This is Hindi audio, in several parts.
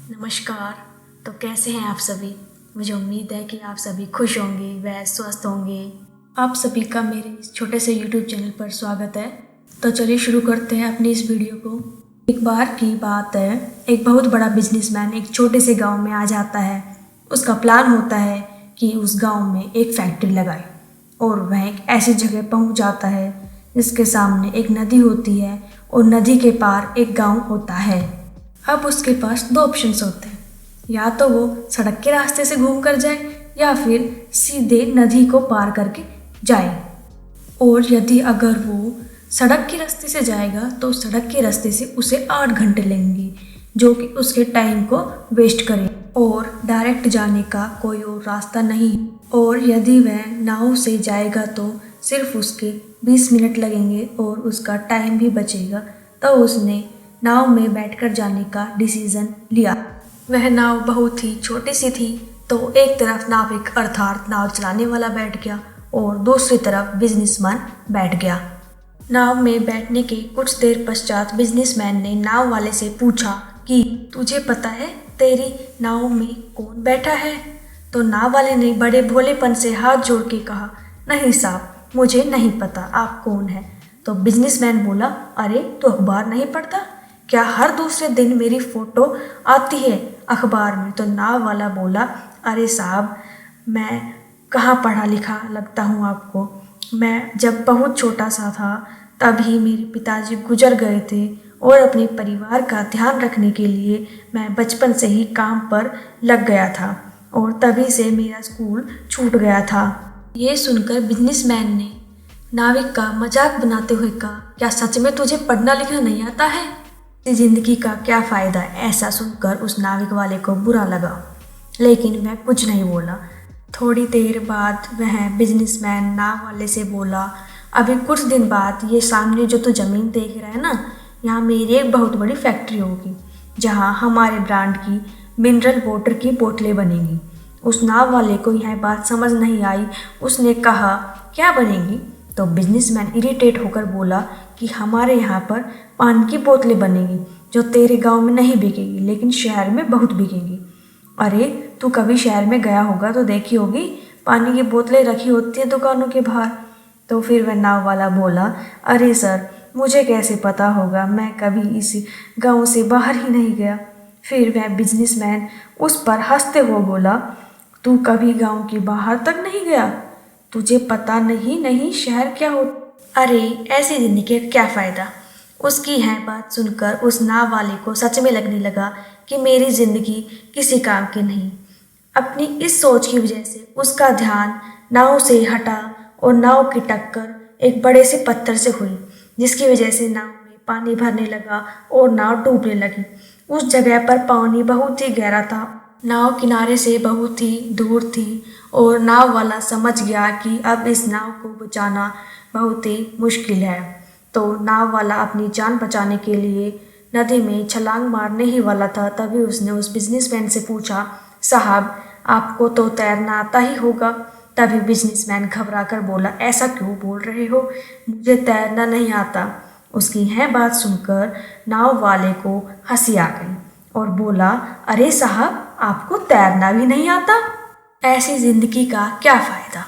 नमस्कार। तो कैसे हैं आप सभी। मुझे उम्मीद है कि आप सभी खुश होंगे व स्वस्थ होंगे। आप सभी का मेरे इस छोटे से YouTube चैनल पर स्वागत है। तो चलिए शुरू करते हैं अपनी इस वीडियो को। एक बार की बात है, एक बहुत बड़ा बिजनेसमैन एक छोटे से गांव में आ जाता है। उसका प्लान होता है कि उस गांव में एक फैक्ट्री लगाए और वह एक ऐसी जगह पहुंच जाता है जिसके सामने एक नदी होती है और नदी के पार एक गांव होता है। अब उसके पास दो ऑप्शंस होते हैं, या तो वो सड़क के रास्ते से घूम कर जाए या फिर सीधे नदी को पार करके जाए। और यदि अगर वो सड़क के रास्ते से जाएगा तो सड़क के रास्ते से उसे 8 घंटे लगेंगे, जो कि उसके टाइम को वेस्ट करे और डायरेक्ट जाने का कोई और रास्ता नहीं। और यदि वह नाव से जाएगा तो सिर्फ उसके 20 मिनट लगेंगे और उसका टाइम भी बचेगा। तो उसने नाव में बैठकर जाने का डिसीजन लिया। वह नाव बहुत ही छोटी सी थी, तो एक तरफ नाविक अर्थात नाव चलाने वाला बैठ गया और दूसरी तरफ बिजनेसमैन बैठ गया। नाव में बैठने के कुछ देर पश्चात बिजनेसमैन ने नाव वाले से पूछा कि तुझे पता है तेरी नाव में कौन बैठा है। तो नाव वाले ने बड़े भोलेपन से हाथ जोड़ के कहा, नहीं साहब, मुझे नहीं पता आप कौन है। तो बिजनेसमैन बोला, अरे तो अखबार नहीं पढ़ता क्या? हर दूसरे दिन मेरी फ़ोटो आती है अखबार में। तो नाव वाला बोला, अरे साहब, मैं कहाँ पढ़ा लिखा लगता हूँ आपको। मैं जब बहुत छोटा सा था तभी मेरे पिताजी गुजर गए थे और अपने परिवार का ध्यान रखने के लिए मैं बचपन से ही काम पर लग गया था और तभी से मेरा स्कूल छूट गया था। ये सुनकर बिजनेसमैन ने नाविक का मजाक बनाते हुए कहा, क्या सच में तुझे पढ़ना लिखना नहीं आता है? जिंदगी का क्या फ़ायदा? ऐसा सुनकर उस नाविक वाले को बुरा लगा, लेकिन वह कुछ नहीं बोला। थोड़ी देर बाद वह बिजनेसमैन नाव वाले से बोला, अभी कुछ दिन बाद ये सामने जो तू ज़मीन देख रहा है ना, यहाँ मेरी एक बहुत बड़ी फैक्ट्री होगी जहाँ हमारे ब्रांड की मिनरल वाटर की बोतलें बनेंगी। उस नाव वाले को यह बात समझ नहीं आई। उसने कहा, क्या बनेगी? तो बिजनेसमैन इरिटेट होकर बोला कि हमारे यहाँ पर पानी की बोतलें बनेंगी जो तेरे गांव में नहीं बिकेगी लेकिन शहर में बहुत बिकेंगी। अरे तू कभी शहर में गया होगा तो देखी होगी पानी की बोतलें रखी होती हैं दुकानों के बाहर। तो फिर वह नाव वाला बोला, अरे सर, मुझे कैसे पता होगा, मैं कभी इस गाँव से बाहर ही नहीं गया। फिर वह बिजनेसमैन उस पर हंसते हुए बोला, तू कभी गाँव के बाहर तक नहीं गया? तुझे पता नहीं शहर क्या हो? अरे ऐसी जिंदगी का क्या फ़ायदा? उसकी यह बात सुनकर उस नाव वाले को सच में लगने लगा कि मेरी ज़िंदगी किसी काम की नहीं। अपनी इस सोच की वजह से उसका ध्यान नाव से हटा और नाव की टक्कर एक बड़े से पत्थर से हुई, जिसकी वजह से नाव में पानी भरने लगा और नाव डूबने लगी। उस जगह पर पानी बहुत ही गहरा था, नाव किनारे से बहुत ही दूर थी और नाव वाला समझ गया कि अब इस नाव को बचाना बहुत ही मुश्किल है। तो नाव वाला अपनी जान बचाने के लिए नदी में छलांग मारने ही वाला था, तभी उसने उस बिजनेसमैन से पूछा, साहब आपको तो तैरना आता ही होगा। तभी बिजनेसमैन घबरा कर बोला, ऐसा क्यों बोल रहे हो, मुझे तैरना नहीं आता। उसकी यह बात सुनकर नाव वाले को हंसी आ गई और बोला, अरे साहब, आपको तैरना भी नहीं आता? ऐसी ज़िंदगी का क्या फ़ायदा?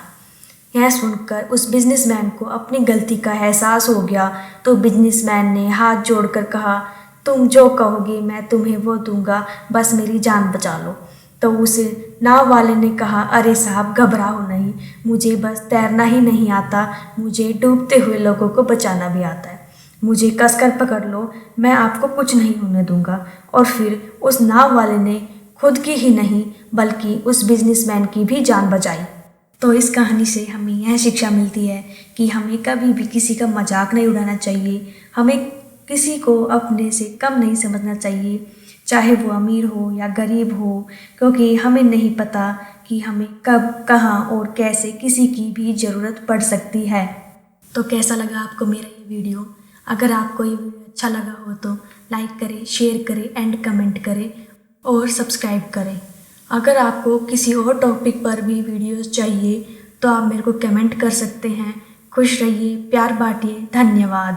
यह सुनकर उस बिजनेसमैन को अपनी गलती का एहसास हो गया। तो बिजनेसमैन ने हाथ जोड़कर कहा, तुम जो कहोगे मैं तुम्हें वो दूंगा, बस मेरी जान बचा लो। तो उस नाव वाले ने कहा, अरे साहब, घबराओ नहीं, मुझे बस तैरना ही नहीं आता, मुझे डूबते हुए लोगों को बचाना भी आता है। मुझे कसकर पकड़ लो, मैं आपको कुछ नहीं होने दूंगा। और फिर उस नाव वाले ने खुद की ही नहीं बल्कि उस बिजनेसमैन की भी जान बचाई। तो इस कहानी से हमें यह शिक्षा मिलती है कि हमें कभी भी किसी का मजाक नहीं उड़ाना चाहिए, हमें किसी को अपने से कम नहीं समझना चाहिए, चाहे वो अमीर हो या गरीब हो, क्योंकि हमें नहीं पता कि हमें कब, कहाँ और कैसे किसी की भी ज़रूरत पड़ सकती है। तो कैसा लगा आपको मेरा ये वीडियो? अगर आपको ये वीडियो अच्छा लगा हो तो लाइक करें, शेयर करें एंड कमेंट करें और सब्सक्राइब करें। अगर आपको किसी और टॉपिक पर भी वीडियोस चाहिए तो आप मेरे को कमेंट कर सकते हैं। खुश रहिए, प्यार बांटिए, धन्यवाद।